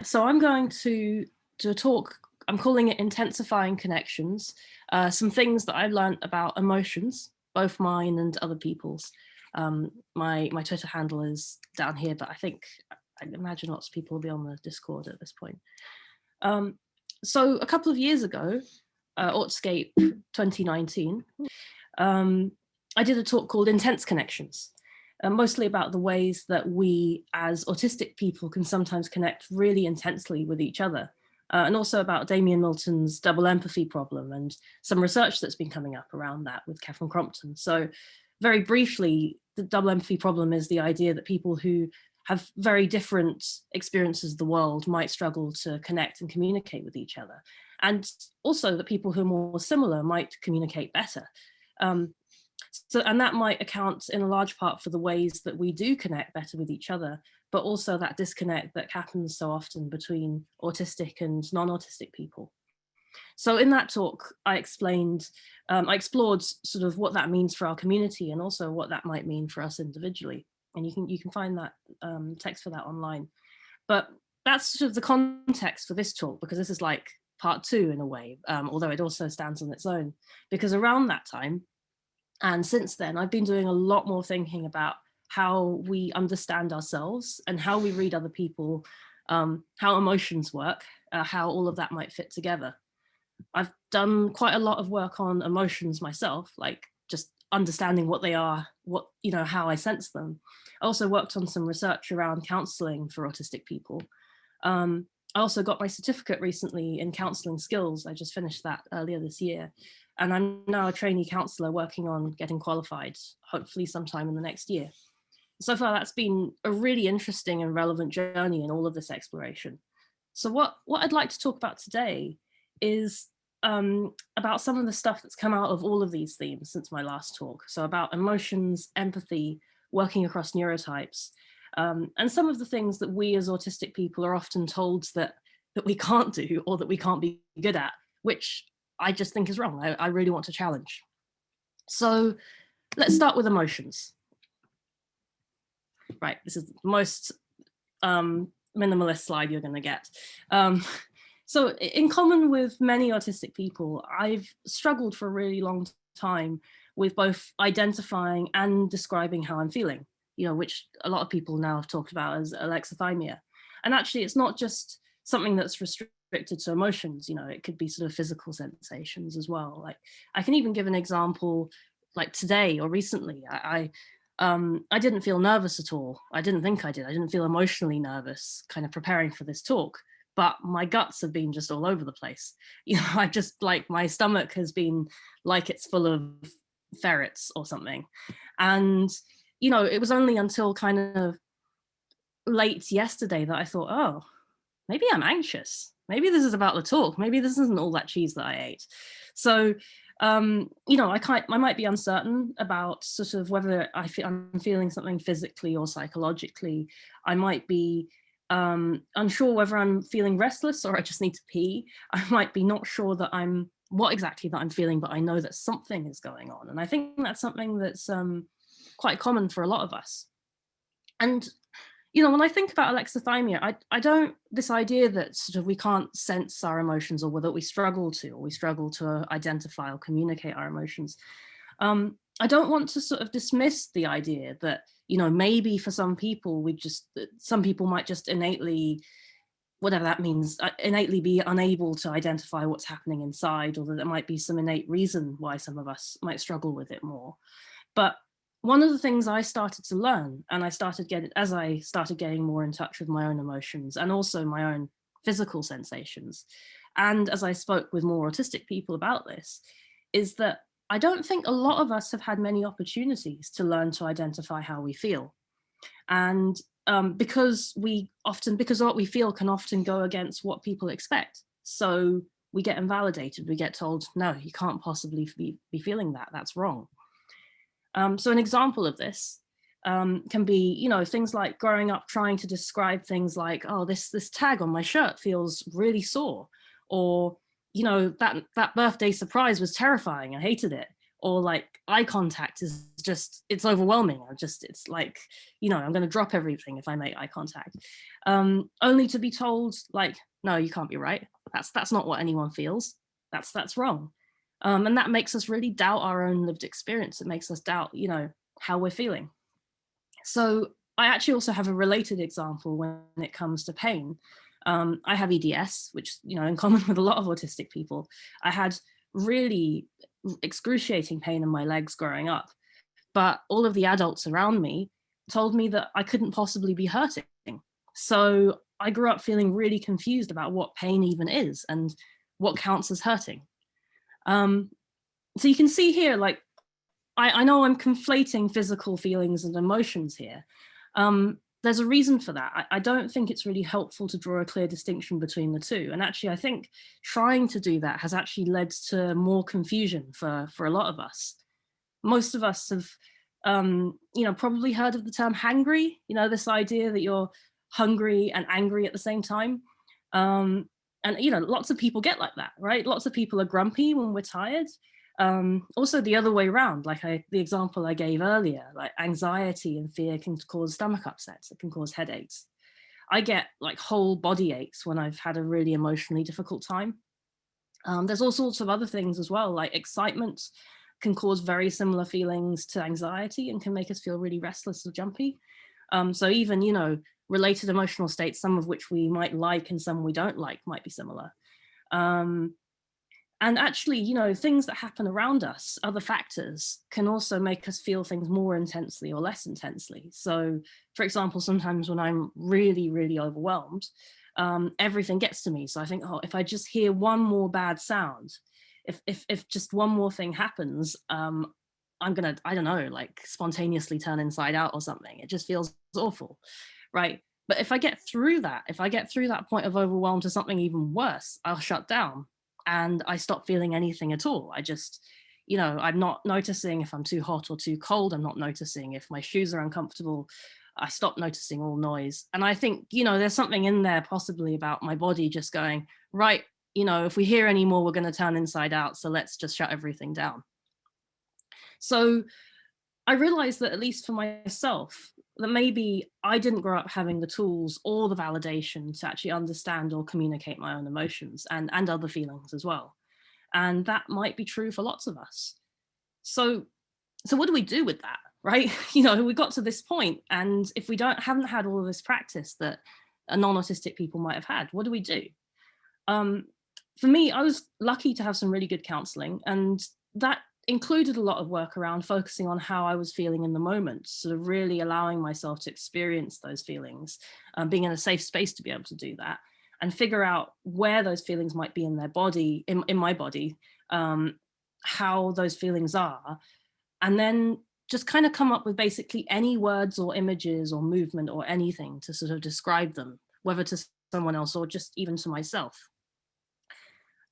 So I'm going to do a talk, I'm calling it Intensifying Connections, some things that I've learned about emotions, both mine and other people's. My Twitter handle is down here, but I imagine lots of people will be on the Discord at this point. So a couple of years ago, Autscape 2019, I did a talk called Intense Connections, mostly about the ways that we as autistic people can sometimes connect really intensely with each other, and also about Damien Milton's double empathy problem and some research that's been coming up around that with Catherine Crompton. So very briefly, the double empathy problem is the idea that people who have very different experiences of the world might struggle to connect and communicate with each other. And also that people who are more similar might communicate better. And that might account in a large part for the ways that we do connect better with each other, but also that disconnect that happens so often between autistic and non-autistic people. So in that talk, I explored sort of what that means for our community and also what that might mean for us individually. And you can find that text for that online. But that's sort of the context for this talk, because this is like part two in a way, although it also stands on its own. Because around that time, and since then, I've been doing a lot more thinking about how we understand ourselves and how we read other people, how emotions work, how all of that might fit together. I've done quite a lot of work on emotions myself, like just understanding what they are, how I sense them. I also worked on some research around counselling for autistic people. I also got my certificate recently in counselling skills. I just finished that earlier this year. And I'm now a trainee counsellor working on getting qualified, hopefully sometime in the next year. So far, that's been a really interesting and relevant journey in all of this exploration. So what I'd like to talk about today is about some of the stuff that's come out of all of these themes since my last talk. So about emotions, empathy, working across neurotypes, and some of the things that we as autistic people are often told that we can't do or that we can't be good at, which I just think is wrong. I really want to challenge. So let's start with emotions. Right, this is the most minimalist slide you're going to get. So in common with many autistic people, I've struggled for a really long time with both identifying and describing how I'm feeling, which a lot of people now have talked about as alexithymia. And actually, it's not just something that's restricted to emotions, it could be sort of physical sensations as well. Like I can even give an example, like today or recently, I didn't feel nervous at all. I didn't think I did. I didn't feel emotionally nervous, kind of preparing for this talk, but my guts have been just all over the place. I just like my stomach has been like it's full of ferrets or something. And, it was only until kind of late yesterday that I thought, oh, maybe I'm anxious. Maybe this is about the talk. Maybe this isn't all that cheese that I ate. So, I might be uncertain about sort of whether I'm feeling something physically or psychologically. I might be unsure whether I'm feeling restless or I just need to pee. I might be not sure that what exactly that I'm feeling, but I know that something is going on. And I think that's something that's quite common for a lot of us. And when I think about alexithymia, I don't, this idea that sort of we can't sense our emotions or that we struggle to identify or communicate our emotions. I don't want to sort of dismiss the idea that, maybe for some people, some people might just innately, whatever that means, innately be unable to identify what's happening inside, or that there might be some innate reason why some of us might struggle with it more. But one of the things I started to learn, and as I started getting more in touch with my own emotions and also my own physical sensations, and as I spoke with more autistic people about this, is that I don't think a lot of us have had many opportunities to learn to identify how we feel. And because what we feel can often go against what people expect. So we get invalidated, we get told, no, you can't possibly be feeling that, that's wrong. So an example of this can be, things like growing up trying to describe things like, oh, this tag on my shirt feels really sore, or, that birthday surprise was terrifying, I hated it, or like eye contact is it's overwhelming. It's like, I'm going to drop everything if I make eye contact. Only to be told, like, no, you can't be right. That's not what anyone feels. That's wrong. And that makes us really doubt our own lived experience. It makes us doubt, how we're feeling. So I actually also have a related example when it comes to pain. I have EDS, which, in common with a lot of autistic people. I had really excruciating pain in my legs growing up, but all of the adults around me told me that I couldn't possibly be hurting. So I grew up feeling really confused about what pain even is and what counts as hurting. So you can see here, like, I know I'm conflating physical feelings and emotions here. There's a reason for that. I don't think it's really helpful to draw a clear distinction between the two. And actually, I think trying to do that has actually led to more confusion for a lot of us. Most of us have, probably heard of the term hangry, this idea that you're hungry and angry at the same time. And, lots of people get like that, right? Lots of people are grumpy when we're tired. Also the other way around, like the example I gave earlier, like anxiety and fear can cause stomach upsets, it can cause headaches. I get like whole body aches when I've had a really emotionally difficult time. There's all sorts of other things as well, like excitement can cause very similar feelings to anxiety and can make us feel really restless or jumpy. So even, related emotional states, some of which we might like and some we don't like, might be similar. And actually, things that happen around us, other factors, can also make us feel things more intensely or less intensely. So, for example, sometimes when I'm really, really overwhelmed, everything gets to me. So I think, oh, if I just hear one more bad sound, if just one more thing happens, I'm gonna, I don't know, like spontaneously turn inside out or something. It just feels awful, right? But if I get through that point of overwhelm to something even worse, I'll shut down and I stop feeling anything at all. I just, I'm not noticing if I'm too hot or too cold. I'm not noticing if my shoes are uncomfortable. I stop noticing all noise. And I think, there's something in there possibly about my body just going, right, if we hear any more, we're going to turn inside out. So let's just shut everything down. So I realized that, at least for myself, that maybe I didn't grow up having the tools or the validation to actually understand or communicate my own emotions and other feelings as well. And that might be true for lots of us. So what do we do with that, right? We got to this point, and if we haven't had all of this practice that non-autistic people might have had, what do we do? For me, I was lucky to have some really good counselling, and that included a lot of work around focusing on how I was feeling in the moment, sort of really allowing myself to experience those feelings, being in a safe space to be able to do that, and figure out where those feelings might be in their body, in my body, how those feelings are, and then just kind of come up with basically any words or images or movement or anything to sort of describe them, whether to someone else or just even to myself.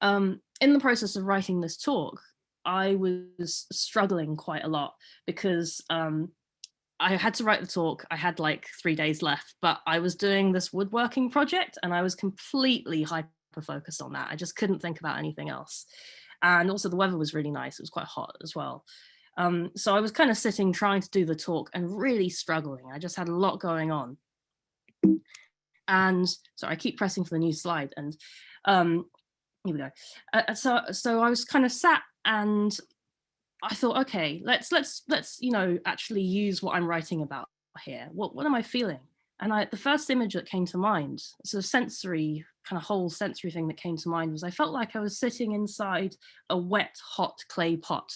In the process of writing this talk, I was struggling quite a lot because I had to write the talk. I had like 3 days left, but I was doing this woodworking project and I was completely hyper focused on that. I just couldn't think about anything else. And also the weather was really nice. It was quite hot as well. So I was kind of sitting trying to do the talk and really struggling. I just had a lot going on. And so I keep pressing for the new slide, and here we go. So I was kind of sat and I thought, okay, let's actually use what I'm writing about here. What am I feeling? And the first image that came to mind, sort of sensory, kind of whole sensory thing that came to mind, was I felt like I was sitting inside a wet, hot clay pot.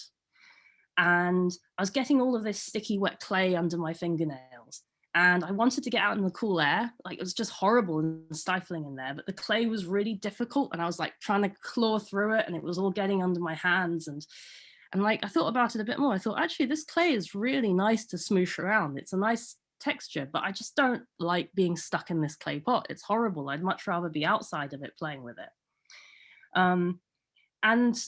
And I was getting all of this sticky, wet clay under my fingernails. And I wanted to get out in the cool air. Like, it was just horrible and stifling in there, but the clay was really difficult. And I was like trying to claw through it, and it was all getting under my hands. And like, I thought about it a bit more. I thought, actually, this clay is really nice to smoosh around. It's a nice texture, but I just don't like being stuck in this clay pot. It's horrible. I'd much rather be outside of it playing with it. And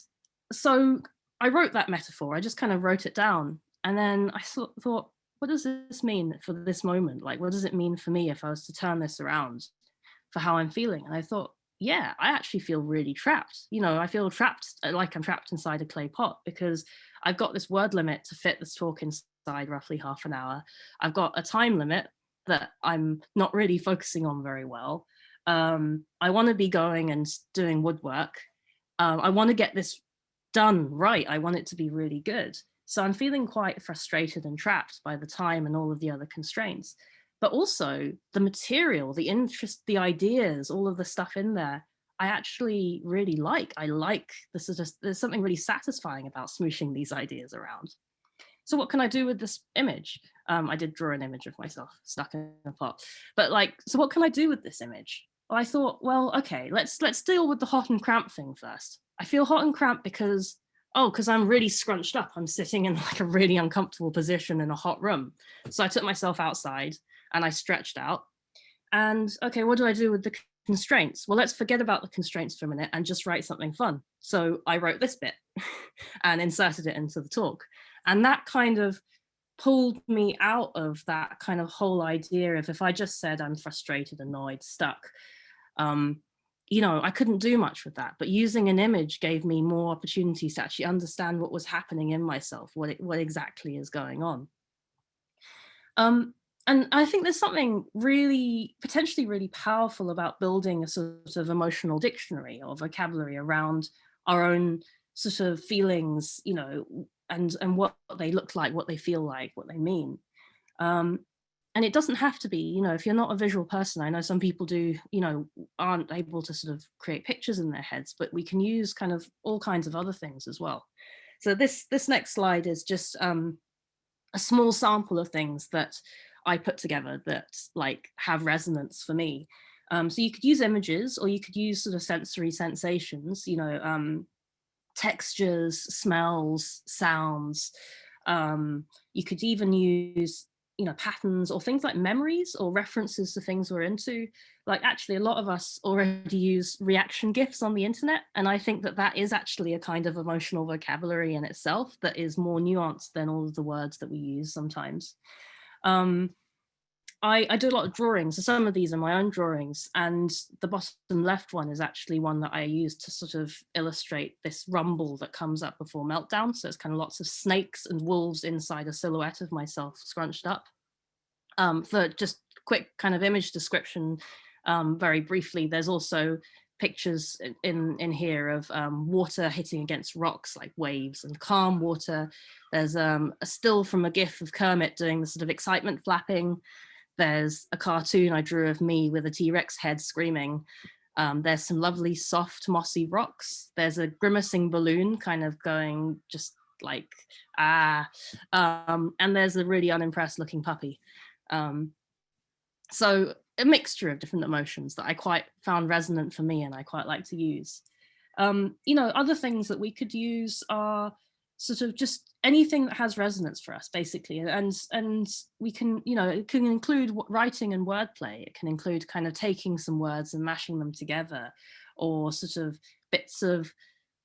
so I wrote that metaphor. I just kind of wrote it down. And then I thought, what does this mean for this moment? Like, what does it mean for me if I was to turn this around for how I'm feeling? And I thought, yeah, I actually feel really trapped. I feel trapped, like I'm trapped inside a clay pot, because I've got this word limit to fit this talk outside roughly half an hour. I've got a time limit that I'm not really focusing on very well. I want to be going and doing woodwork. I want to get this done right. I want it to be really good. So I'm feeling quite frustrated and trapped by the time and all of the other constraints. But also the material, the interest, the ideas, all of the stuff in there, I actually really like. I like this is just, there's something really satisfying about smooshing these ideas around. So what can I do with this image? I did draw an image of myself stuck in a pot, but like, so what can I do with this image? Well, I thought, well, okay, let's deal with the hot and cramped thing first. I feel hot and cramped because, oh, because I'm really scrunched up. I'm sitting in like a really uncomfortable position in a hot room. So I took myself outside and I stretched out. And okay, what do I do with the constraints? Well, let's forget about the constraints for a minute and just write something fun. So I wrote this bit and inserted it into the talk. And that kind of pulled me out of that kind of whole idea of if I just said I'm frustrated, annoyed, stuck, you know, I couldn't do much with that. But using an image gave me more opportunities to actually understand what was happening in myself, what exactly is going on. And I think there's something really, potentially really powerful about building a sort of emotional dictionary or vocabulary around our own sort of feelings, you know, and what they look like, what they feel like, what they mean. And it doesn't have to be, you know, if you're not a visual person, I know some people do, you know, aren't able to sort of create pictures in their heads, but we can use kind of all kinds of other things as well. So this next slide is just a small sample of things that I put together that like have resonance for me. So you could use images or you could use sort of sensory sensations, you know, textures, smells, sounds. You could even use, you know, patterns or things like memories or references to things we're into. Like actually a lot of us already use reaction GIFs on the internet. And I think that that is actually a kind of emotional vocabulary in itself that is more nuanced than all of the words that we use sometimes. I do a lot of drawings, so some of these are my own drawings, and the bottom left one is actually one that I use to sort of illustrate this rumble that comes up before meltdown. So it's kind of lots of snakes and wolves inside a silhouette of myself scrunched up. For just quick kind of image description, very briefly, there's also pictures in here of water hitting against rocks like waves and calm water. There's a still from a GIF of Kermit doing the sort of excitement flapping. There's a cartoon I drew of me with a T-Rex head screaming. There's some lovely soft mossy rocks. There's a grimacing balloon kind of going just like, ah. And there's a really unimpressed looking puppy. So a mixture of different emotions that I quite found resonant for me and I quite like to use. You know, other things that we could use are sort of just anything that has resonance for us, basically. And we can, you know, it can include writing and wordplay. It can include kind of taking some words and mashing them together, or sort of bits of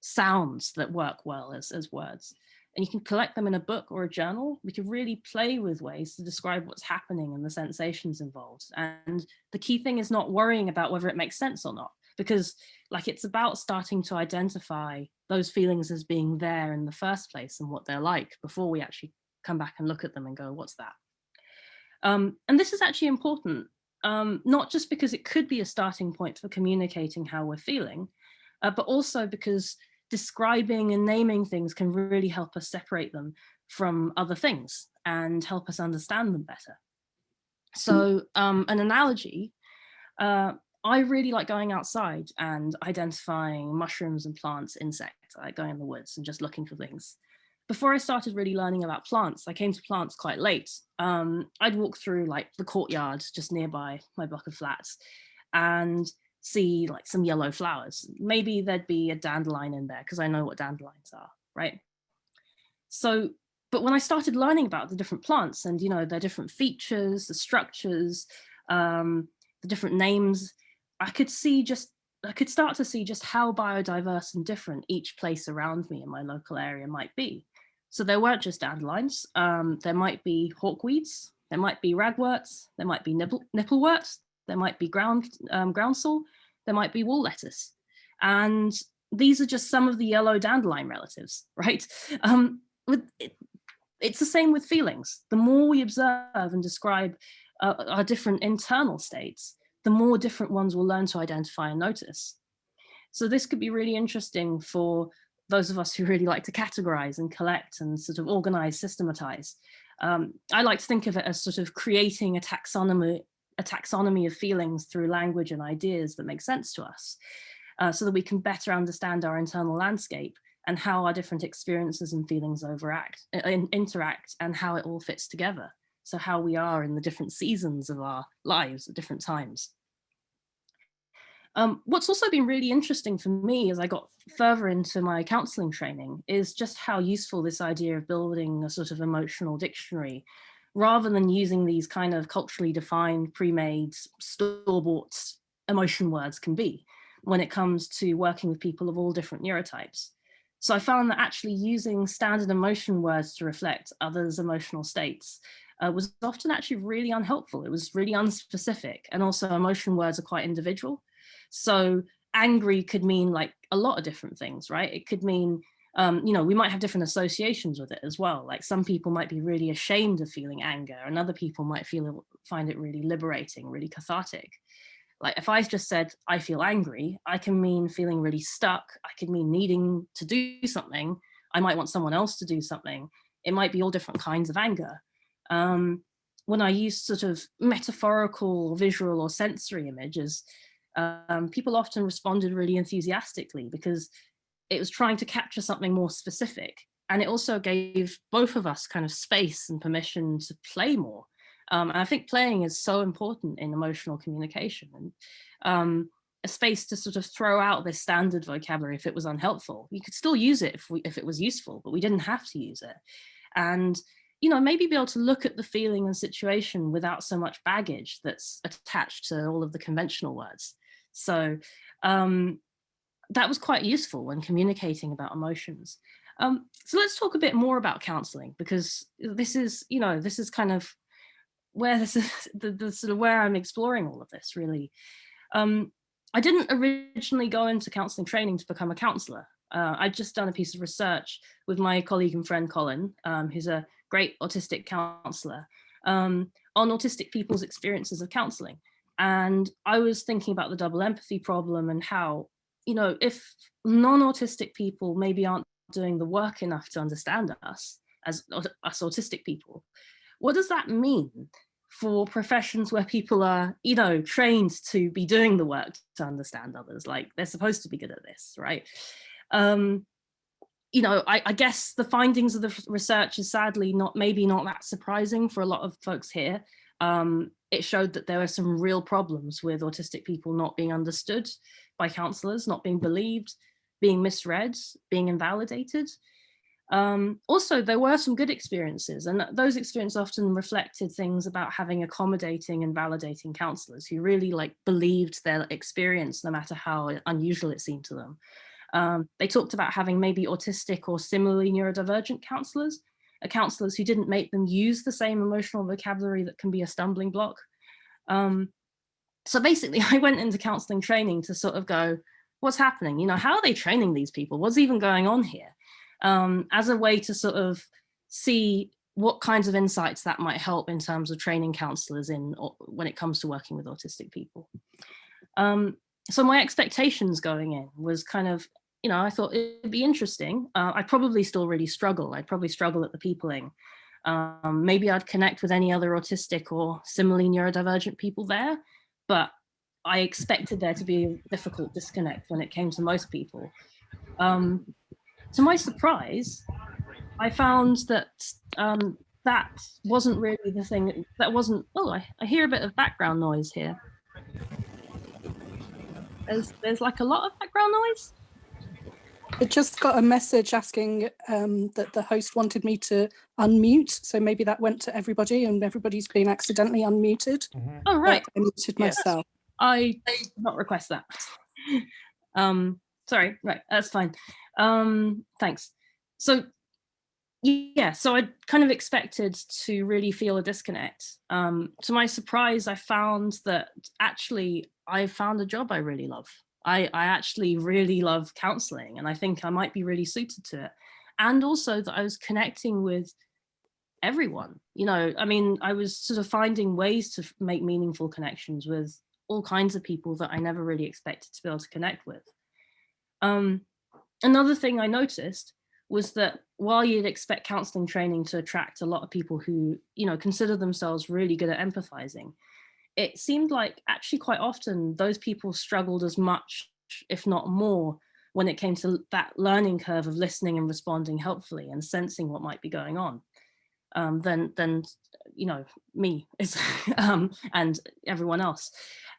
sounds that work well as words. And you can collect them in a book or a journal. We can really play with ways to describe what's happening and the sensations involved. And the key thing is not worrying about whether it makes sense or not, because like it's about starting to identify those feelings as being there in the first place and what they're like before we actually come back and look at them and go, what's that? And this is actually important, not just because it could be a starting point for communicating how we're feeling, but also because describing and naming things can really help us separate them from other things and help us understand them better. So an analogy, I really like going outside and identifying mushrooms and plants, insects. I like going in the woods and just looking for things. Before I started really learning about plants, I came to plants quite late. I'd walk through like the courtyard just nearby my block of flats and see like some yellow flowers. Maybe there'd be a dandelion in there because I know what dandelions are, right? So, but when I started learning about the different plants and, you know, their different features, the structures, the different names, I could start to see just how biodiverse and different each place around me in my local area might be. So there weren't just dandelions, there might be hawkweeds, there might be ragworts, there might be nippleworts, there might be groundsel, there might be wall lettuce. And these are just some of the yellow dandelion relatives, right? it's the same with feelings. The more we observe and describe our different internal states, the more different ones we'll learn to identify and notice. So this could be really interesting for those of us who really like to categorize and collect and sort of organize, systematize. I like to think of it as sort of creating a taxonomy of feelings through language and ideas that make sense to us, so that we can better understand our internal landscape and how our different experiences and feelings interact, and how it all fits together. So how we are in the different seasons of our lives at different times. What's also been really interesting for me as I got further into my counselling training is just how useful this idea of building a sort of emotional dictionary, rather than using these kind of culturally defined, pre-made, store-bought emotion words, can be when it comes to working with people of all different neurotypes. So I found that actually using standard emotion words to reflect others' emotional states was often actually really unhelpful. It was really unspecific, and also emotion words are quite individual. So angry could mean like a lot of different things, right? It could mean, we might have different associations with it as well. Like some people might be really ashamed of feeling anger, and other people might find it really liberating, really cathartic. Like if I just said, I feel angry, I can mean feeling really stuck. I could mean needing to do something. I might want someone else to do something. It might be all different kinds of anger. When I use sort of metaphorical, visual or sensory images, people often responded really enthusiastically because it was trying to capture something more specific. And it also gave both of us kind of space and permission to play more. And I think playing is so important in emotional communication, and a space to sort of throw out this standard vocabulary if it was unhelpful. You could still use it if it was useful, but we didn't have to use it. And maybe be able to look at the feeling and situation without so much baggage that's attached to all of the conventional words. So that was quite useful when communicating about emotions. So let's talk a bit more about counselling, because this is kind of where this is the sort of where I'm exploring all of this, really. I didn't originally go into counselling training to become a counsellor. I'd just done a piece of research with my colleague and friend Colin, who's a great autistic counsellor, on autistic people's experiences of counselling. And I was thinking about the double empathy problem and how, if non-autistic people maybe aren't doing the work enough to understand us as us autistic people, what does that mean for professions where people are, trained to be doing the work to understand others? Like they're supposed to be good at this, right? I guess the findings of the research is sadly maybe not that surprising for a lot of folks here. It showed that there were some real problems with autistic people not being understood by counsellors, not being believed, being misread, being invalidated. Also, there were some good experiences, and those experiences often reflected things about having accommodating and validating counsellors who really believed their experience, no matter how unusual it seemed to them. They talked about having maybe autistic or similarly neurodivergent counsellors who didn't make them use the same emotional vocabulary that can be a stumbling block. So basically, I went into counselling training to sort of go, what's happening? How are they training these people? What's even going on here? As a way to sort of see what kinds of insights that might help in terms of training counsellors when it comes to working with autistic people. So my expectations going in was kind of, I thought it'd be interesting. I'd probably still really struggle. I'd probably struggle at the peopling. Maybe I'd connect with any other autistic or similarly neurodivergent people there, but I expected there to be a difficult disconnect when it came to most people. To my surprise, I found that that wasn't really the thing. That wasn't, I hear a bit of background noise here. There's like a lot of background noise. I just got a message asking that the host wanted me to unmute, so maybe that went to everybody and everybody's been accidentally unmuted. Mm-hmm. Oh, right. I muted myself. I did not request that. Sorry, right, that's fine. Thanks. So yeah, so I kind of expected to really feel a disconnect. To my surprise, I found that actually I found a job I really love. I actually really love counselling, and I think I might be really suited to it. And also that I was connecting with everyone. You know, I mean, I was sort of finding ways to make meaningful connections with all kinds of people that I never really expected to be able to connect with. Another thing I noticed was that while you'd expect counseling training to attract a lot of people who, you know, consider themselves really good at empathizing, it seemed like actually quite often those people struggled as much, if not more, when it came to that learning curve of listening and responding helpfully and sensing what might be going on, than you know, me is and everyone else.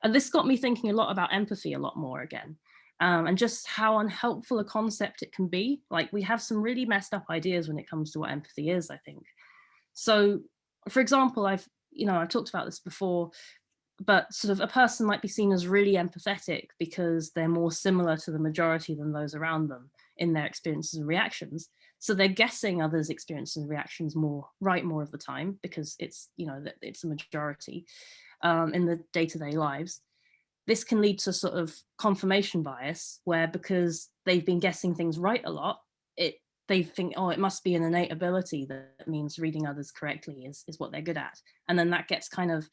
And this got me thinking a lot about empathy a lot more again. And just how unhelpful a concept it can be. Like, we have some really messed up ideas when it comes to what empathy is, I think. So, for example, I've talked about this before, but sort of a person might be seen as really empathetic because they're more similar to the majority than those around them in their experiences and reactions. So they're guessing others' experiences and reactions more of the time because it's, you know, that it's a majority in the day-to-day lives. This can lead to sort of confirmation bias, where because they've been guessing things right a lot, they think, oh, it must be an innate ability that means reading others correctly is what they're good at. And then that gets kind of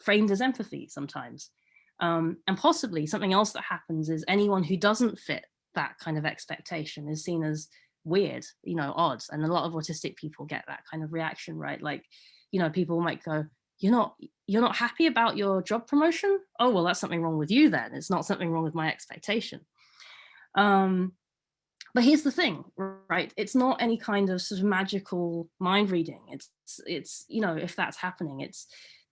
framed as empathy sometimes. And possibly something else that happens is anyone who doesn't fit that kind of expectation is seen as weird, you know, odd. And a lot of autistic people get that kind of reaction, right? Like, you know, people might go, you're not happy about your job promotion? Oh, well, that's something wrong with you then. It's not something wrong with my expectation. But here's the thing, right? It's not any kind of sort of magical mind reading. It's you know, if that's happening,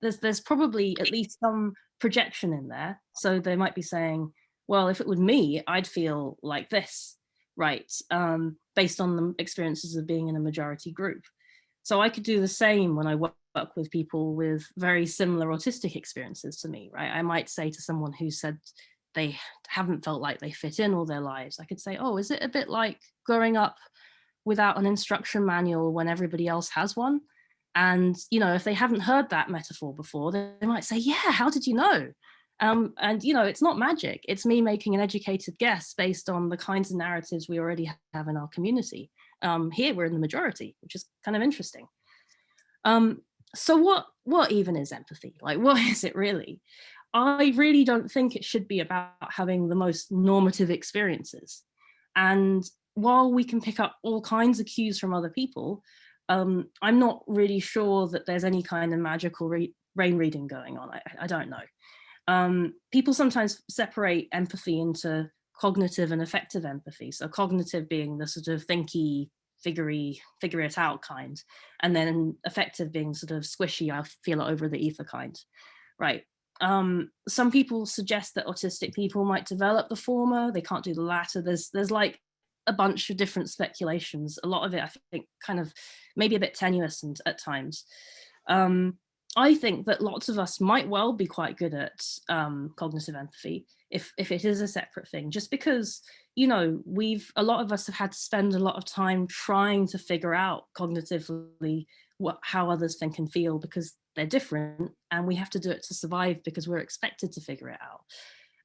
there's probably at least some projection in there. So they might be saying, well, if it were me, I'd feel like this, right? Based on the experiences of being in a majority group. So I could do the same when I work with people with very similar autistic experiences to me, right? I might say to someone who said they haven't felt like they fit in all their lives, I could say, oh, is it a bit like growing up without an instruction manual when everybody else has one? And, you know, if they haven't heard that metaphor before, they might say, yeah, how did you know? And, you know, it's not magic. It's me making an educated guess based on the kinds of narratives we already have in our community. Here we're in the majority, which is kind of interesting. So what even is empathy? Like, what is it really? I really don't think it should be about having the most normative experiences. And while we can pick up all kinds of cues from other people, I'm not really sure that there's any kind of magical brain reading going on. I don't know. People sometimes separate empathy into cognitive and affective empathy. So cognitive being the sort of thinky, figure it out kind, and then affective being sort of squishy, I feel it over the ether kind, right? Some people suggest that autistic people might develop the former, they can't do the latter. There's like a bunch of different speculations. A lot of it, I think, kind of maybe a bit tenuous and at times. I think that lots of us might well be quite good at cognitive empathy if it is a separate thing, just because, you know, a lot of us have had to spend a lot of time trying to figure out cognitively how others think and feel, because they're different and we have to do it to survive because we're expected to figure it out.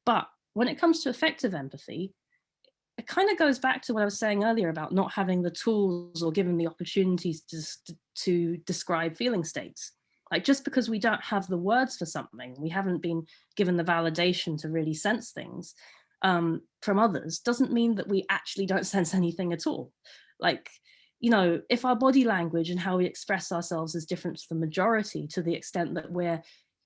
But when it comes to affective empathy, it kind of goes back to what I was saying earlier about not having the tools or given the opportunities to describe feeling states. Like, just because we don't have the words for something, we haven't been given the validation to really sense things from others, doesn't mean that we actually don't sense anything at all. Like, you know, if our body language and how we express ourselves is different to the majority to the extent that we're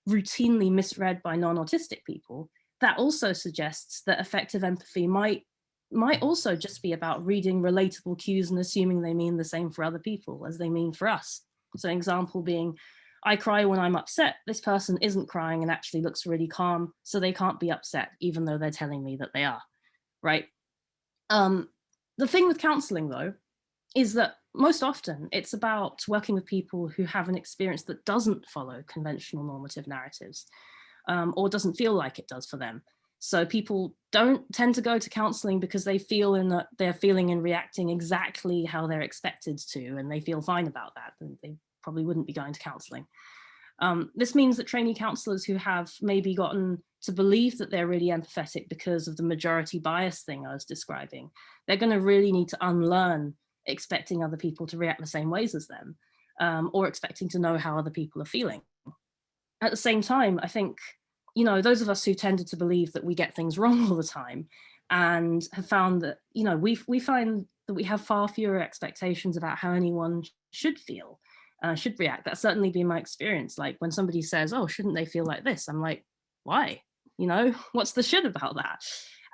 routinely misread by non-autistic people, that also suggests that affective empathy might also just be about reading relatable cues and assuming they mean the same for other people as they mean for us. So an example being, I cry when I'm upset. This person isn't crying and actually looks really calm, so they can't be upset, even though they're telling me that they are, right? The thing with counselling, though, is that most often it's about working with people who have an experience that doesn't follow conventional normative narratives, or doesn't feel like it does for them. So people don't tend to go to counselling because they feel that they're feeling and reacting exactly how they're expected to, and they feel fine about that, and they probably wouldn't be going to counselling. This means that trainee counsellors who have maybe gotten to believe that they're really empathetic because of the majority bias thing I was describing, they're going to really need to unlearn expecting other people to react the same ways as them. or expecting to know how other people are feeling. At the same time, I think, you know, those of us who tended to believe that we get things wrong all the time and have found that, you know, we find that we have far fewer expectations about how anyone should feel, should react. That's certainly been my experience. Like when somebody says, oh, shouldn't they feel like this? I'm like, why? You know, what's the should about that?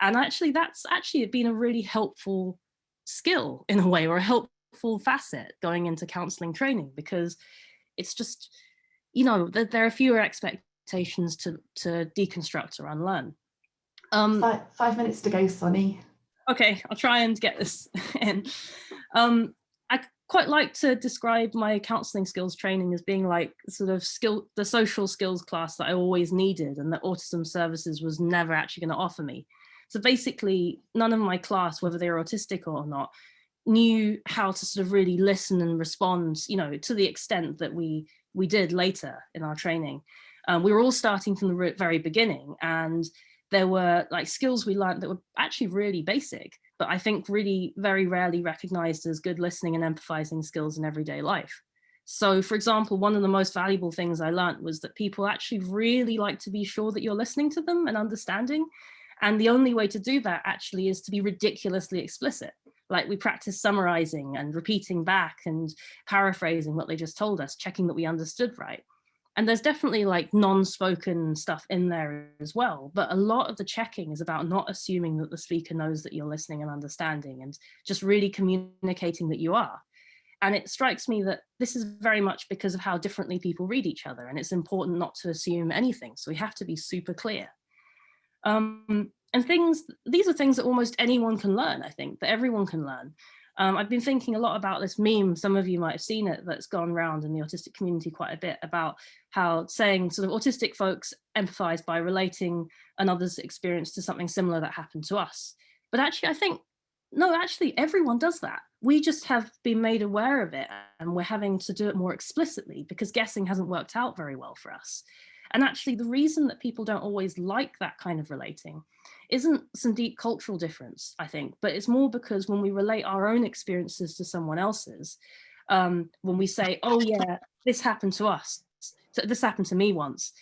And actually, that's actually been a really helpful skill in a way, or a helpful facet going into counselling training, because it's just, you know, there are fewer expectations to deconstruct or unlearn. 5 minutes to go, Sonny. Okay, I'll try and get this in. I quite like to describe my counselling skills training as being like sort of the social skills class that I always needed and that autism services was never actually going to offer me. So basically, none of my class, whether they were autistic or not, knew how to sort of really listen and respond, you know, to the extent that we did later in our training. We were all starting from the very beginning, and there were like skills we learned that were actually really basic, but I think really very rarely recognized as good listening and empathizing skills in everyday life. So for example, one of the most valuable things I learned was that people actually really like to be sure that you're listening to them and understanding. And the only way to do that actually is to be ridiculously explicit. Like we practice summarizing and repeating back and paraphrasing what they just told us, checking that we understood right. And there's definitely like non-spoken stuff in there as well. But a lot of the checking is about not assuming that the speaker knows that you're listening and understanding, and just really communicating that you are. And it strikes me that this is very much because of how differently people read each other. And it's important not to assume anything. So we have to be super clear. And these are things that almost anyone can learn, I think, that everyone can learn. I've been thinking a lot about this meme, some of you might have seen it, that's gone around in the autistic community quite a bit, about how saying sort of autistic folks empathize by relating another's experience to something similar that happened to us. But actually, I think, no, actually everyone does that. We just have been made aware of it, and we're having to do it more explicitly because guessing hasn't worked out very well for us. And actually, the reason that people don't always like that kind of relating isn't some deep cultural difference, I think, but it's more because when we relate our own experiences to someone else's, when we say, oh yeah, this happened to us, so this happened to me once,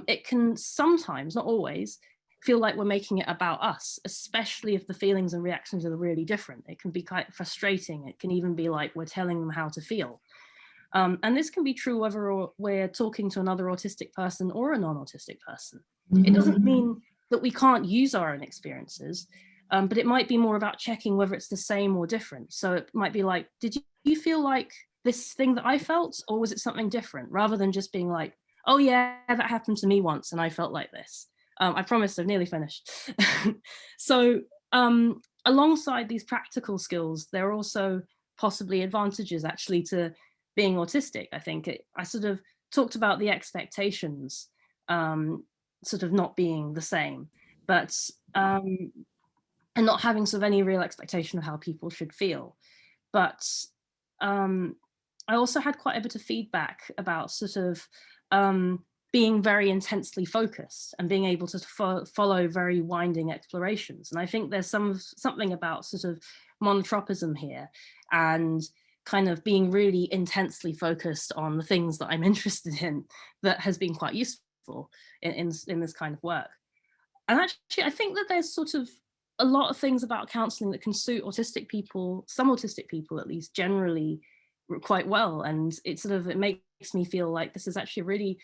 it can sometimes, not always, feel like we're making it about us, especially if the feelings and reactions are really different. It can be quite frustrating. It can even be like we're telling them how to feel. And this can be true whether we're talking to another autistic person or a non-autistic person. It doesn't mean that we can't use our own experiences, but it might be more about checking whether it's the same or different. So it might be like, did you feel like this thing that I felt, or was it something different? Rather than just being like, oh yeah, that happened to me once and I felt like this. I promise I've nearly finished. So alongside these practical skills, there are also possibly advantages actually to being autistic. I think I sort of talked about the expectations sort of not being the same, but and not having sort of any real expectation of how people should feel. But I also had quite a bit of feedback about sort of being very intensely focused and being able to follow very winding explorations. And I think there's something about sort of monotropism here, and kind of being really intensely focused on the things that I'm interested in, that has been quite useful in this kind of work. And actually, I think that there's sort of a lot of things about counselling that can suit autistic people, some autistic people at least, generally quite well. And it makes me feel like this is actually a really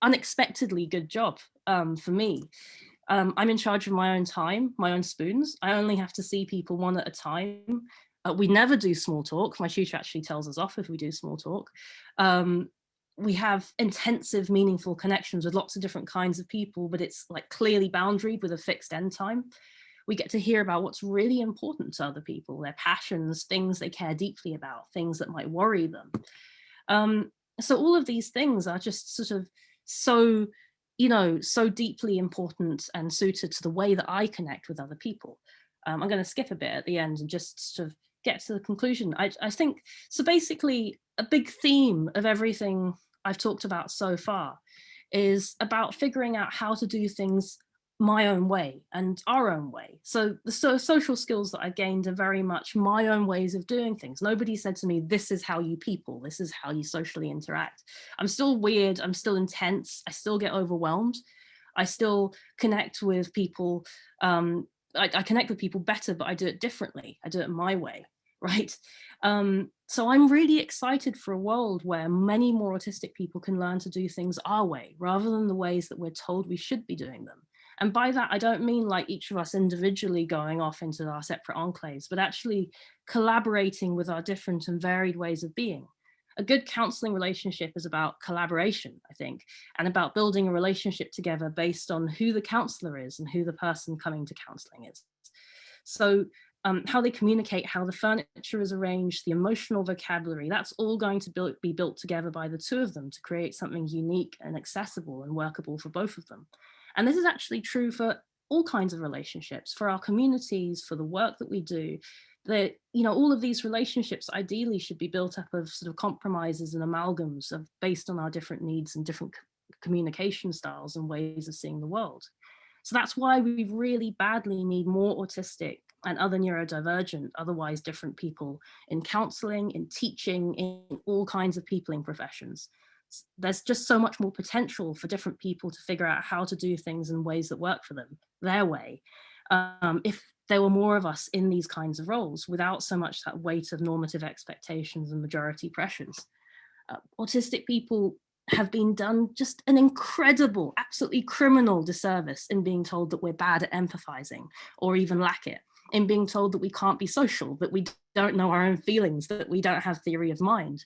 unexpectedly good job for me. I'm in charge of my own time, my own spoons. I only have to see people one at a time. We never do small talk. My tutor actually tells us off if we do small talk. We have intensive, meaningful connections with lots of different kinds of people, but it's like clearly boundaried with a fixed end time. We get to hear about what's really important to other people, their passions, things they care deeply about, things that might worry them. So all of these things are just sort of so deeply important and suited to the way that I connect with other people. I'm going to skip a bit at the end and just sort of get to the conclusion. I think, so basically a big theme of everything I've talked about so far is about figuring out how to do things my own way and our own way. So the social skills that I gained are very much my own ways of doing things. Nobody said to me, this is how you people, this is how you socially interact. I'm still weird, I'm still intense, I still get overwhelmed. I still connect with people. I connect with people better, but I do it differently. I do it my way, right? So I'm really excited for a world where many more autistic people can learn to do things our way, rather than the ways that we're told we should be doing them. And by that, I don't mean like each of us individually going off into our separate enclaves, but actually collaborating with our different and varied ways of being. A good counselling relationship is about collaboration, I think, and about building a relationship together based on who the counsellor is and who the person coming to counselling is. So how they communicate, how the furniture is arranged, the emotional vocabulary, that's all going to be built together by the two of them to create something unique and accessible and workable for both of them. And this is actually true for all kinds of relationships, for our communities, for the work that we do. That, you know, all of these relationships ideally should be built up of sort of compromises and amalgams of based on our different needs and different communication styles and ways of seeing the world. So that's why we really badly need more autistic and other neurodivergent, otherwise different people in counselling, in teaching, in all kinds of peopling professions. There's just so much more potential for different people to figure out how to do things in ways that work for them, their way. If there were more of us in these kinds of roles without so much that weight of normative expectations and majority pressures. Autistic people have been done just an incredible, absolutely criminal disservice in being told that we're bad at empathizing or even lack it, in being told that we can't be social, that we don't know our own feelings, that we don't have theory of mind.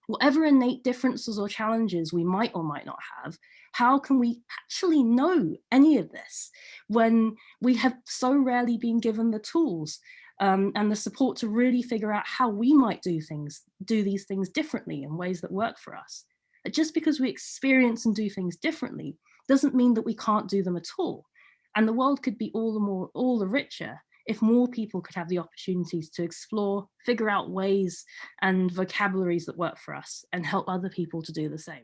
Whatever innate differences or challenges we might or might not have, how can we actually know any of this when we have so rarely been given the tools and the support to really figure out how we might do these things differently in ways that work for us? Just because we experience and do things differently doesn't mean that we can't do them at all. And the world could be all the richer if more people could have the opportunities to explore, figure out ways and vocabularies that work for us and help other people to do the same.